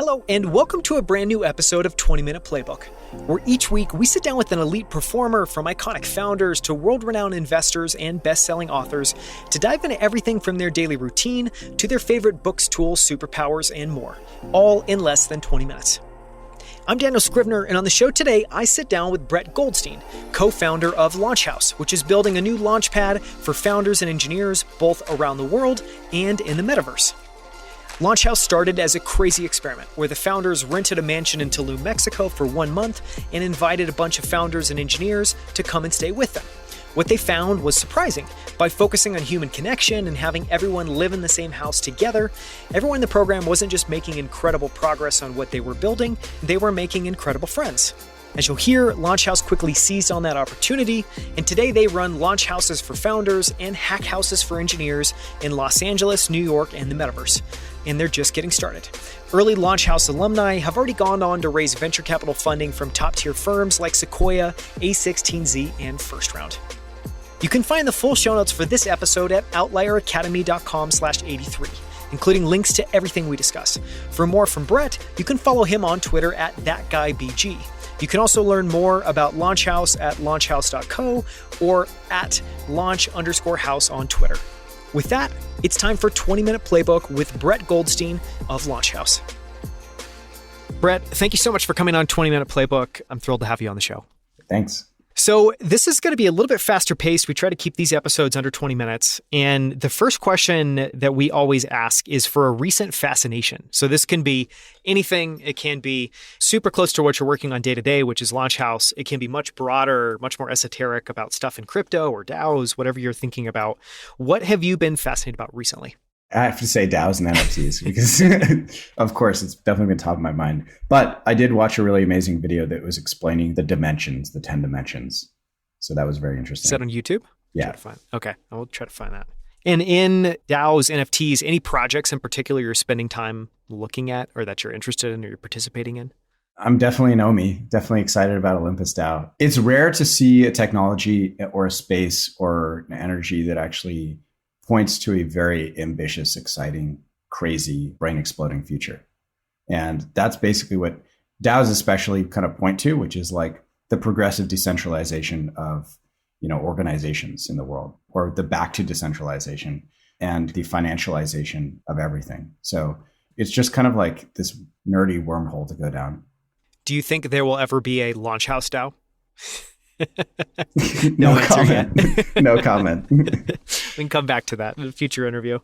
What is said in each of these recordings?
Hello, and welcome to a brand new episode of 20-Minute Playbook, where each week we sit down with an elite performer from iconic founders to world-renowned investors and best-selling authors to dive into everything from their daily routine to their favorite books, tools, superpowers, and more, all in less than 20 minutes. I'm Daniel Scrivner, and on the show today, I sit down with Brett Goldstein, co-founder of Launchhouse, which is building a new launchpad for founders and engineers both around the world and in the metaverse. Launchhouse started as a crazy experiment where the founders rented a mansion in Tulum, Mexico for 1 month and invited a bunch of founders and engineers to come and stay with them. What they found was surprising. By focusing on human connection and having everyone live in the same house together, everyone in the program wasn't just making incredible progress on what they were building, they were making incredible friends. As you'll hear, Launchhouse quickly seized on that opportunity, and today they run launch houses for founders and hack houses for engineers in Los Angeles, New York, and the metaverse. And they're just getting started. Early Launchhouse alumni have already gone on to raise venture capital funding from top-tier firms like Sequoia, A16Z, and First Round. You can find the full show notes for this episode at outlieracademy.com/83, including links to everything we discuss. For more from Brett, you can follow him on Twitter at ThatGuyBG. You can also learn more about Launchhouse at launchhouse.co or at launch_house on Twitter. With that, it's time for 20-Minute Playbook with Brett Goldstein of Launchhouse. Brett, thank you so much for coming on 20-Minute Playbook. I'm thrilled to have you on the show. Thanks. So this is going to be a little bit faster paced. We try to keep these episodes under 20 minutes. And the first question that we always ask is for a recent fascination. So this can be anything. It can be super close to what you're working on day to day, which is Launchhouse. It can be much broader, much more esoteric about stuff in crypto or DAOs, whatever you're thinking about. What have you been fascinated about recently? I have to say DAOs and NFTs because, of course, it's definitely been top of my mind. But I did watch a really amazing video that was explaining the dimensions, the 10 dimensions. So that was very interesting. Is that on YouTube? Yeah. Okay, I will try to find that. And in DAOs, NFTs, any projects in particular you're spending time looking at or that you're interested in or you're participating in? I'm definitely an OMI, definitely excited about Olympus DAO. It's rare to see a technology or a space or an energy that actually points to a very ambitious, exciting, crazy, brain-exploding future. And that's basically what DAOs especially kind of point to, which is like the progressive decentralization of, organizations in the world, or the back to decentralization and the financialization of everything. So it's just kind of like this nerdy wormhole to go down. Do you think there will ever be a Launchhouse DAO? No comment. No comment. We can come back to that in a future interview.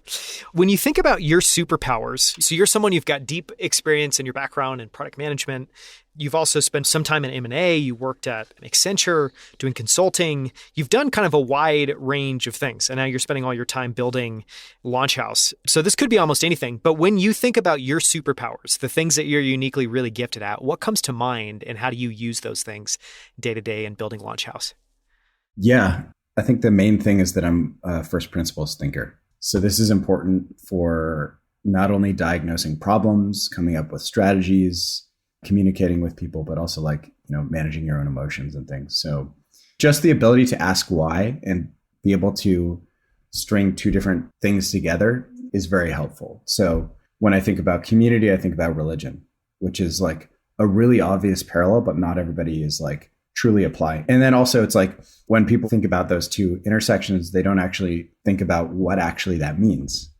When you think about your superpowers, so you're someone you've got deep experience in your background in product management. You've also spent some time in M&A. You worked at Accenture doing consulting. You've done kind of a wide range of things. And now you're spending all your time building Launchhouse. So this could be almost anything. But when you think about your superpowers, the things that you're uniquely really gifted at, what comes to mind and how do you use those things day to day in building Launchhouse? Yeah, I think the main thing is that I'm a first principles thinker. So this is important for not only diagnosing problems, coming up with strategies, communicating with people, but also managing your own emotions and things. So just the ability to ask why and be able to string two different things together is very helpful. So when I think about community, I think about religion, which is like a really obvious parallel, but not everybody is like truly applying. And then also it's like when people think about those two intersections, they don't actually think about what actually that means.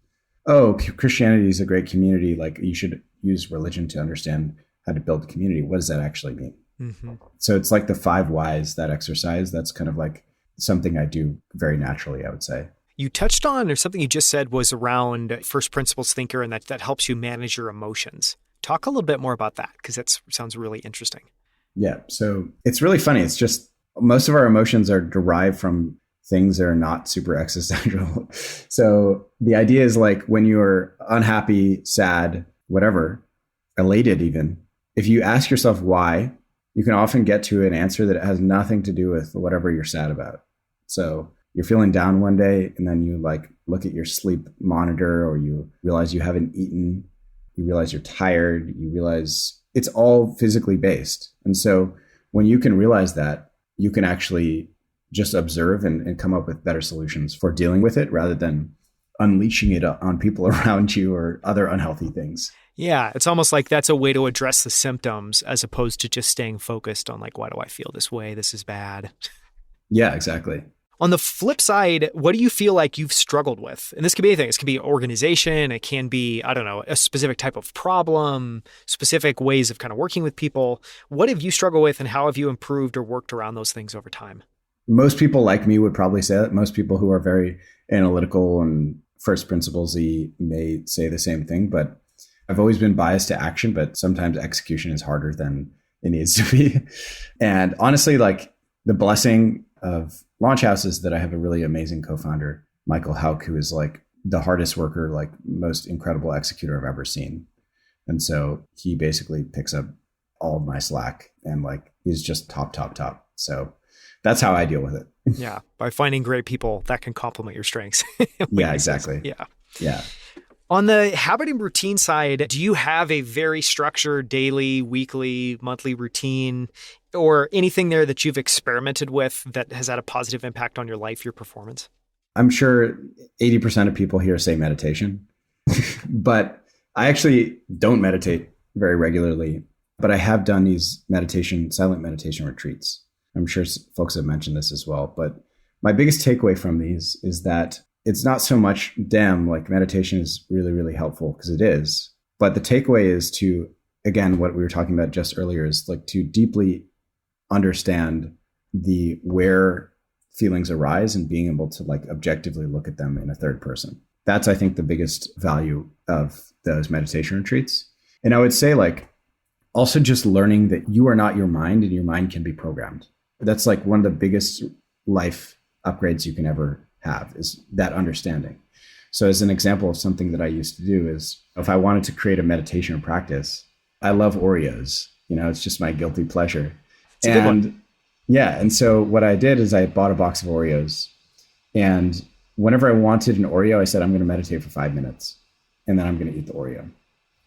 Oh, Christianity is a great community. Like you should use religion to understand how to build a community. What does that actually mean? Mm-hmm. So it's like the 5 whys, that exercise. That's kind of like something I do very naturally, I would say. You touched on, or something you just said was around first principles thinker, and that helps you manage your emotions. Talk a little bit more about that, because that sounds really interesting. Yeah. So it's really funny. It's just most of our emotions are derived from things that are not super existential. So the idea is like when you're unhappy, sad, whatever, elated even, if you ask yourself why, you can often get to an answer that has nothing to do with whatever you're sad about. So you're feeling down one day and then you like look at your sleep monitor, or you realize you haven't eaten, you realize you're tired, you realize it's all physically based. And so when you can realize that, you can actually just observe and come up with better solutions for dealing with it rather than unleashing it on people around you or other unhealthy things. Yeah, it's almost like that's a way to address the symptoms as opposed to just staying focused on like, why do I feel this way? This is bad. Yeah, exactly. On the flip side, what do you feel like you've struggled with? And this could be anything. This can be organization. It can be, I don't know, a specific type of problem, specific ways of kind of working with people. What have you struggled with and how have you improved or worked around those things over time? Most people like me would probably say that. Most people who are very analytical and first principlesy may say the same thing, but I've always been biased to action, but sometimes execution is harder than it needs to be. And honestly, like the blessing of Launch House is that I have a really amazing co-founder, Michael Hauk, who is like the hardest worker, like most incredible executor I've ever seen. And so he basically picks up all of my slack and like he's just top. So that's how I deal with it. Yeah. By finding great people that can complement your strengths. Yeah, exactly. Yeah. On the habit and routine side, do you have a very structured daily, weekly, monthly routine or anything there that you've experimented with that has had a positive impact on your life, your performance? I'm sure 80% of people here say meditation, but I actually don't meditate very regularly, but I have done these silent meditation retreats. I'm sure folks have mentioned this as well, but my biggest takeaway from these is that it's not so much, damn, like meditation is really, really helpful because it is. But the takeaway is to, again, what we were talking about just earlier is like to deeply understand where feelings arise and being able to like objectively look at them in a third person. That's, I think, the biggest value of those meditation retreats. And I would say like also just learning that you are not your mind and your mind can be programmed. That's like one of the biggest life upgrades you can ever have is that understanding. So as an example of something that I used to do is if I wanted to create a meditation practice, I love Oreos. It's just my guilty pleasure. It's a good one. Yeah. And so what I did is I bought a box of Oreos and whenever I wanted an Oreo, I said, I'm going to meditate for 5 minutes and then I'm going to eat the Oreo.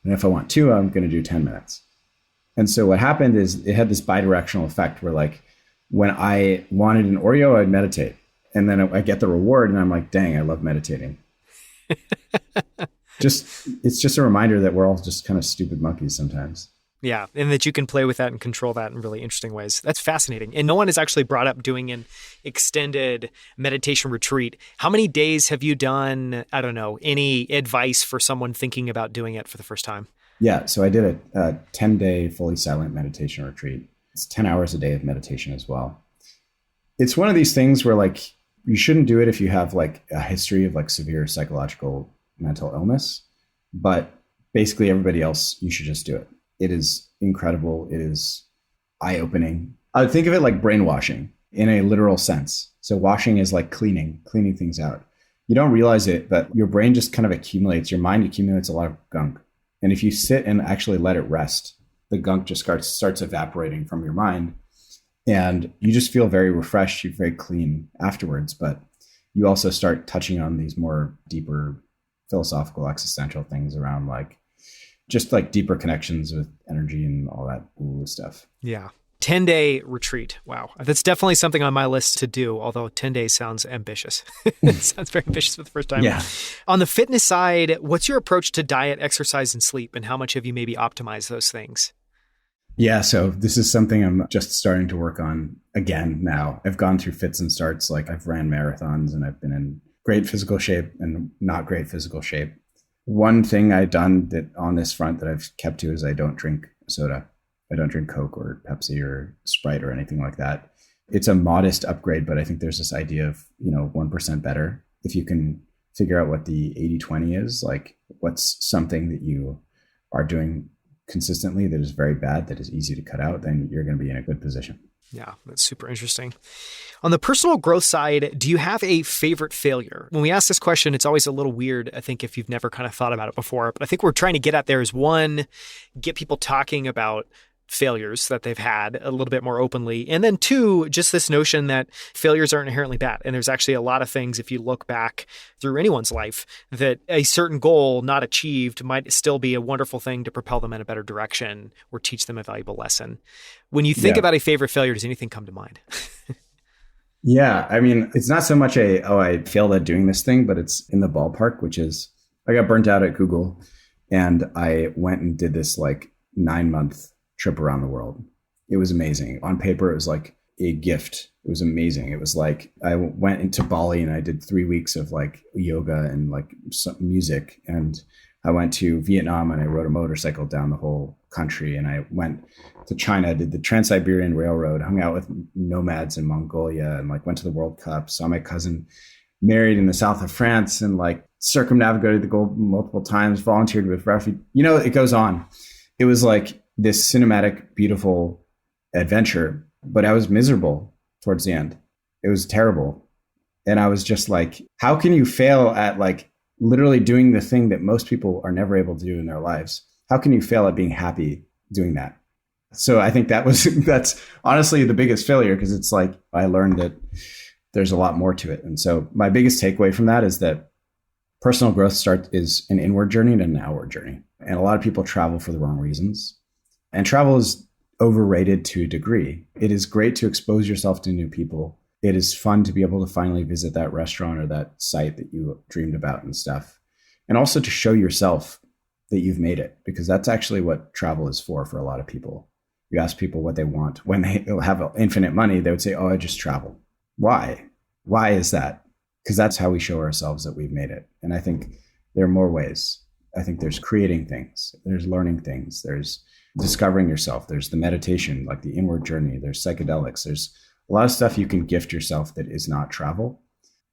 And if I want two, I'm going to do 10 minutes. And so what happened is it had this bidirectional effect where like when I wanted an Oreo, I'd meditate. And then I get the reward and I'm like, dang, I love meditating. It's just a reminder that we're all just kind of stupid monkeys sometimes. Yeah. And that you can play with that and control that in really interesting ways. That's fascinating. And no one has actually brought up doing an extended meditation retreat. How many days have you done? I don't know, any advice for someone thinking about doing it for the first time? Yeah. So I did a 10-day fully silent meditation retreat. It's 10 hours a day of meditation as well. It's one of these things where like, you shouldn't do it if you have like a history of like severe psychological mental illness, but basically everybody else, you should just do it. It is incredible. It is eye-opening. I would think of it like brainwashing in a literal sense. So washing is like cleaning things out. You don't realize it, but your brain just kind of accumulates, your mind accumulates a lot of gunk. And if you sit and actually let it rest, the gunk just starts evaporating from your mind. And you just feel very refreshed, you're very clean afterwards, but you also start touching on these more deeper philosophical, existential things around like, just like deeper connections with energy and all that stuff. Yeah. 10-day retreat. Wow. That's definitely something on my list to do, although 10 days sounds ambitious. It sounds very ambitious for the first time. Yeah. On the fitness side, what's your approach to diet, exercise, and sleep, and how much have you maybe optimized those things? Yeah, so this is something I'm just starting to work on again now. I've gone through fits and starts, like I've ran marathons and I've been in great physical shape and not great physical shape. One thing I've done that on this front that I've kept to is I don't drink soda. I don't drink Coke or Pepsi or Sprite or anything like that. It's a modest upgrade, but I think there's this idea of, 1% better. If you can figure out what the 80-20 is, like what's something that you are doing consistently that is very bad, that is easy to cut out, then you're going to be in a good position. Yeah, that's super interesting. On the personal growth side, do you have a favorite failure? When we ask this question, it's always a little weird, I think, if you've never kind of thought about it before. But I think we're trying to get at there is one, get people talking about failures that they've had a little bit more openly. And then two, just this notion that failures aren't inherently bad. And there's actually a lot of things, if you look back through anyone's life, that a certain goal not achieved might still be a wonderful thing to propel them in a better direction or teach them a valuable lesson. When you think about a favorite failure, does anything come to mind? Yeah. I mean, it's not so much I failed at doing this thing, but it's in the ballpark, which is I got burnt out at Google And I went and did this like 9-month trip around the world. It was amazing. On paper, it was like a gift. It was amazing. It was like I went into Bali and I did 3 weeks of like yoga and like some music. And I went to Vietnam and I rode a motorcycle down the whole country. And I went to China, did the Trans-Siberian Railroad, hung out with nomads in Mongolia, and like went to the World Cup, saw my cousin married in the south of France, and like circumnavigated the globe multiple times, volunteered with refugees. It goes on. It was like this cinematic, beautiful adventure, but I was miserable towards the end. It was terrible. And I was just like, how can you fail at like literally doing the thing that most people are never able to do in their lives? How can you fail at being happy doing that? So I think that's honestly the biggest failure, because it's like I learned that there's a lot more to it. And so my biggest takeaway from that is that personal growth is an inward journey and an outward journey. And a lot of people travel for the wrong reasons. And travel is overrated to a degree. It is great to expose yourself to new people. It is fun to be able to finally visit that restaurant or that site that you dreamed about and stuff. And also to show yourself that you've made it, because that's actually what travel is for a lot of people. You ask people what they want. When they have infinite money, they would say, oh, I just travel. Why? Why is that? Because that's how we show ourselves that we've made it. And I think there are more ways. I think there's creating things, there's learning things, there's discovering yourself, there's the meditation, like the inward journey, there's psychedelics, there's a lot of stuff you can gift yourself that is not travel,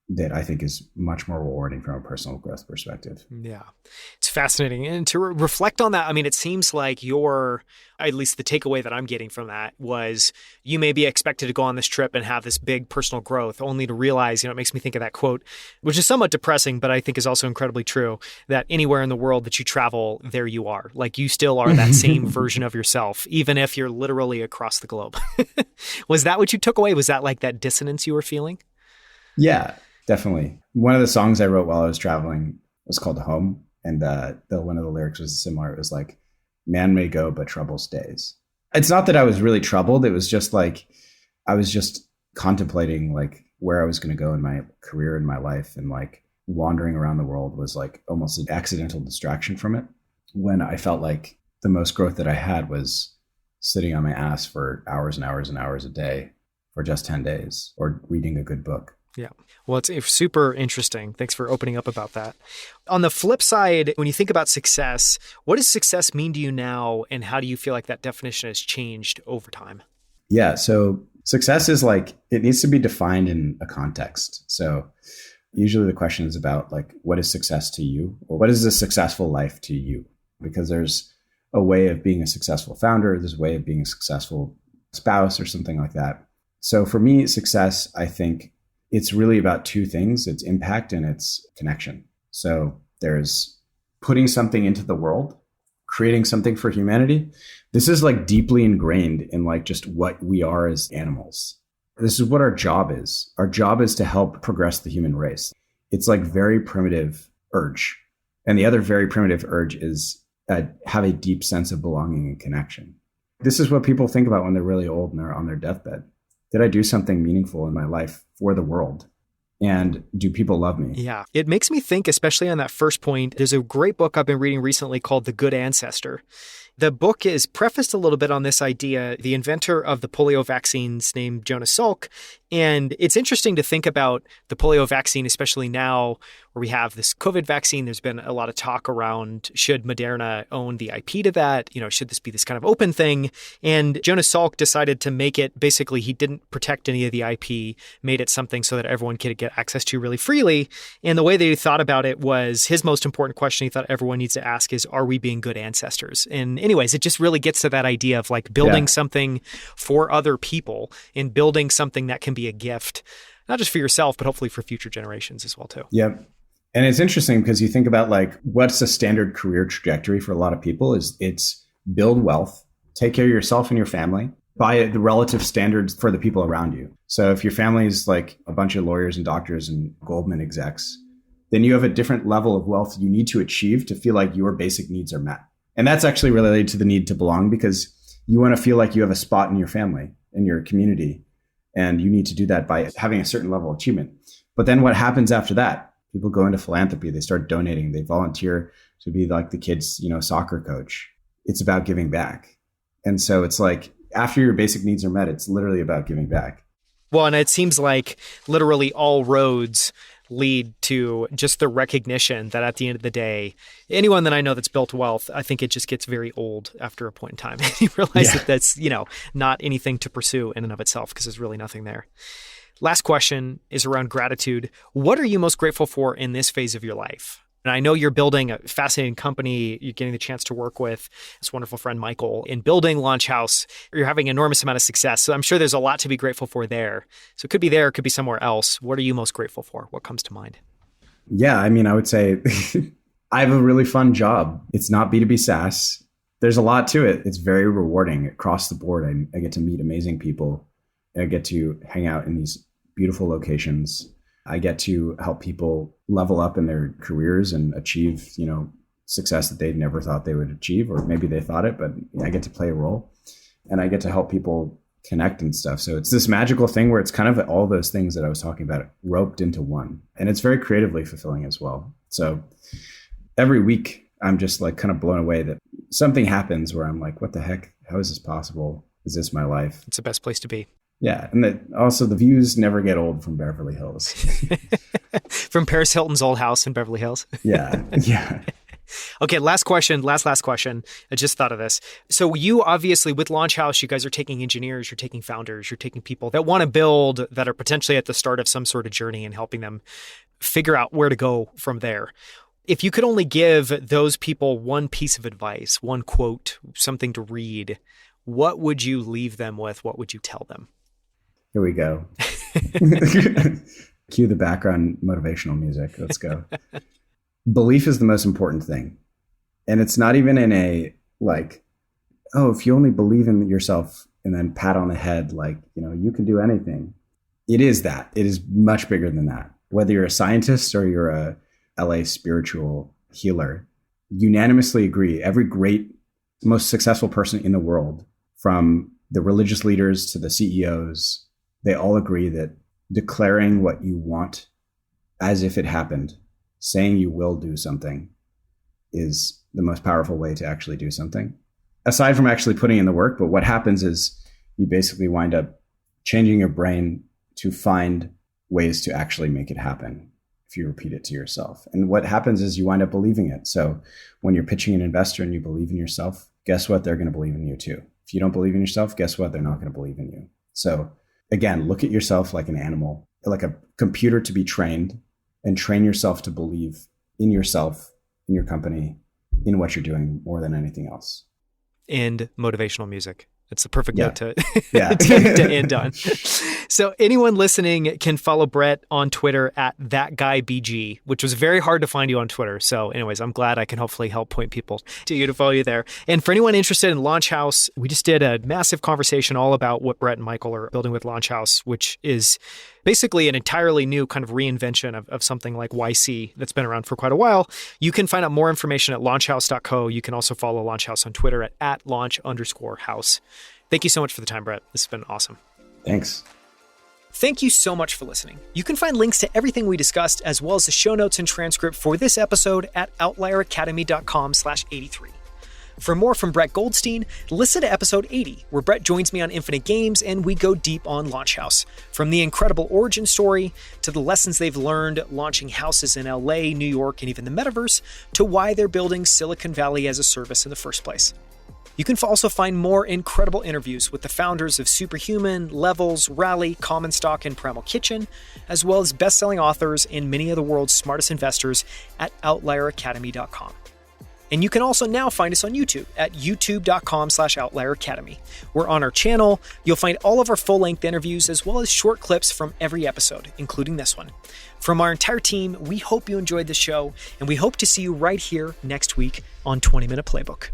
that I think is much more rewarding from a personal growth perspective. Yeah, it's fascinating. And to reflect on that, I mean, it seems like at least the takeaway that I'm getting from that was you may be expected to go on this trip and have this big personal growth, only to realize, it makes me think of that quote, which is somewhat depressing, but I think is also incredibly true, that anywhere in the world that you travel, there you are. Like you still are that same version of yourself, even if you're literally across the globe. Was that what you took away? Was that like that dissonance you were feeling? Yeah. Definitely. One of the songs I wrote while I was traveling was called Home. And one of the lyrics was similar. It was like, man may go, but trouble stays. It's not that I was really troubled. It was just like, I was just contemplating like where I was going to go in my career and my life. And like wandering around the world was like almost an accidental distraction from it, when I felt like the most growth that I had was sitting on my ass for hours and hours and hours a day for just 10 days or reading a good book. Yeah. Well, it's super interesting. Thanks for opening up about that. On the flip side, when you think about success, what does success mean to you now? And how do you feel like that definition has changed over time? Yeah. So success is like, it needs to be defined in a context. So usually the question is about like, what is success to you? Or what is a successful life to you? Because there's a way of being a successful founder. There's a way of being a successful spouse or something like that. So for me, success, I think, it's really about two things. It's impact and it's connection. So there's putting something into the world, creating something for humanity. This is like deeply ingrained in like just what we are as animals. This is what our job is. Our job is to help progress the human race. It's like very primitive urge. And the other very primitive urge is have a deep sense of belonging and connection. This is what people think about when they're really old and they're on their deathbed. Did I do something meaningful in my life for the world? And do people love me? Yeah. It makes me think, especially on that first point, there's a great book I've been reading recently called The Good Ancestor. The book is prefaced a little bit on this idea, the inventor of the polio vaccines named Jonas Salk. And it's interesting to think about the polio vaccine, especially now where we have this COVID vaccine. There's been a lot of talk around, should Moderna own the IP to that? Should this be this kind of open thing? And Jonas Salk decided to make it, basically, he didn't protect any of the IP, made it something so that everyone could get access to really freely. And the way that he thought about it was his most important question he thought everyone needs to ask is, are we being good ancestors? And anyways, it just really gets to that idea of like building something for other people and building something that can be a gift, not just for yourself, but hopefully for future generations as well too. Yep. And it's interesting because you think about like what's a standard career trajectory for a lot of people is it's build wealth, take care of yourself and your family by the relative standards for the people around you. So if your family is like a bunch of lawyers and doctors and Goldman execs, then you have a different level of wealth you need to achieve to feel like your basic needs are met. And that's actually related to the need to belong, because you want to feel like you have a spot in your family, in your community. And you need to do that by having a certain level of achievement. But then what happens after that? People go into philanthropy. They start donating. They volunteer to be like the kid's, soccer coach. It's about giving back. And so it's like after your basic needs are met, it's literally about giving back. Well, and it seems like literally all roads lead to just the recognition that at the end of the day, anyone that I know that's built wealth, I think it just gets very old after a point in time. You realize that that's, not anything to pursue in and of itself because there's really nothing there. Last question is around gratitude. What are you most grateful for in this phase of your life? And I know you're building a fascinating company. You're getting the chance to work with this wonderful friend, Michael, in building Launch House. You're having an enormous amount of success. So I'm sure there's a lot to be grateful for there. So it could be there, it could be somewhere else. What are you most grateful for? What comes to mind? Yeah, I would say I have a really fun job. It's not B2B SaaS. There's a lot to it. It's very rewarding across the board. I get to meet amazing people. I get to hang out in these beautiful locations. I get to help people level up in their careers and achieve, success that they never thought they would achieve, or maybe they thought it, but I get to play a role and I get to help people connect and stuff. So it's this magical thing where it's kind of all those things that I was talking about roped into one, and it's very creatively fulfilling as well. So every week I'm just like kind of blown away that something happens where I'm like, what the heck? How is this possible? Is this my life? It's the best place to be. Yeah. And that also the views never get old from Beverly Hills. From Paris Hilton's old house in Beverly Hills. Yeah. Yeah. Okay. Last question. Last question. I just thought of this. So you obviously with Launch House, you guys are taking engineers, you're taking founders, you're taking people that want to build, that are potentially at the start of some sort of journey and helping them figure out where to go from there. If you could only give those people one piece of advice, one quote, something to read, what would you leave them with? What would you tell them? Here we go. Cue the background motivational music. Let's go. Belief is the most important thing. And it's not even in a like, oh, if you only believe in yourself and then pat on the head, like, you can do anything. It is that. It is much bigger than that. Whether you're a scientist or you're a LA spiritual healer, unanimously agree. Every great, most successful person in the world, from the religious leaders to the CEOs, they all agree that declaring what you want as if it happened, saying you will do something, is the most powerful way to actually do something. Aside from actually putting in the work, but what happens is you basically wind up changing your brain to find ways to actually make it happen if you repeat it to yourself. And what happens is you wind up believing it. So when you're pitching an investor and you believe in yourself, guess what? They're going to believe in you too. If you don't believe in yourself, guess what? They're not going to believe in you. So again, look at yourself like an animal, like a computer to be trained, and train yourself to believe in yourself, in your company, in what you're doing more than anything else. And motivational music. It's the perfect note to, to end on. So anyone listening can follow Brett on Twitter at ThatGuyBG, which was very hard to find you on Twitter. So anyways, I'm glad I can hopefully help point people to you to follow you there. And for anyone interested in Launch House, we just did a massive conversation all about what Brett and Michael are building with Launch House, which is basically an entirely new kind of reinvention of something like YC that's been around for quite a while. You can find out more information at launchhouse.co. You can also follow Launch House on Twitter at @launch_house. Thank you so much for the time, Brett. This has been awesome. Thanks. Thank you so much for listening. You can find links to everything we discussed, as well as the show notes and transcript for this episode at outlieracademy.com/83. For more from Brett Goldstein, listen to episode 80, where Brett joins me on Infinite Games and we go deep on Launch House. From the incredible origin story, to the lessons they've learned launching houses in LA, New York, and even the metaverse, to why they're building Silicon Valley as a service in the first place. You can also find more incredible interviews with the founders of Superhuman, Levels, Rally, Common Stock, and Primal Kitchen, as well as best-selling authors and many of the world's smartest investors at outlieracademy.com. And you can also now find us on YouTube at youtube.com/outlieracademy. We're on our channel. You'll find all of our full-length interviews as well as short clips from every episode, including this one. From our entire team, we hope you enjoyed the show, and we hope to see you right here next week on 20 Minute Playbook.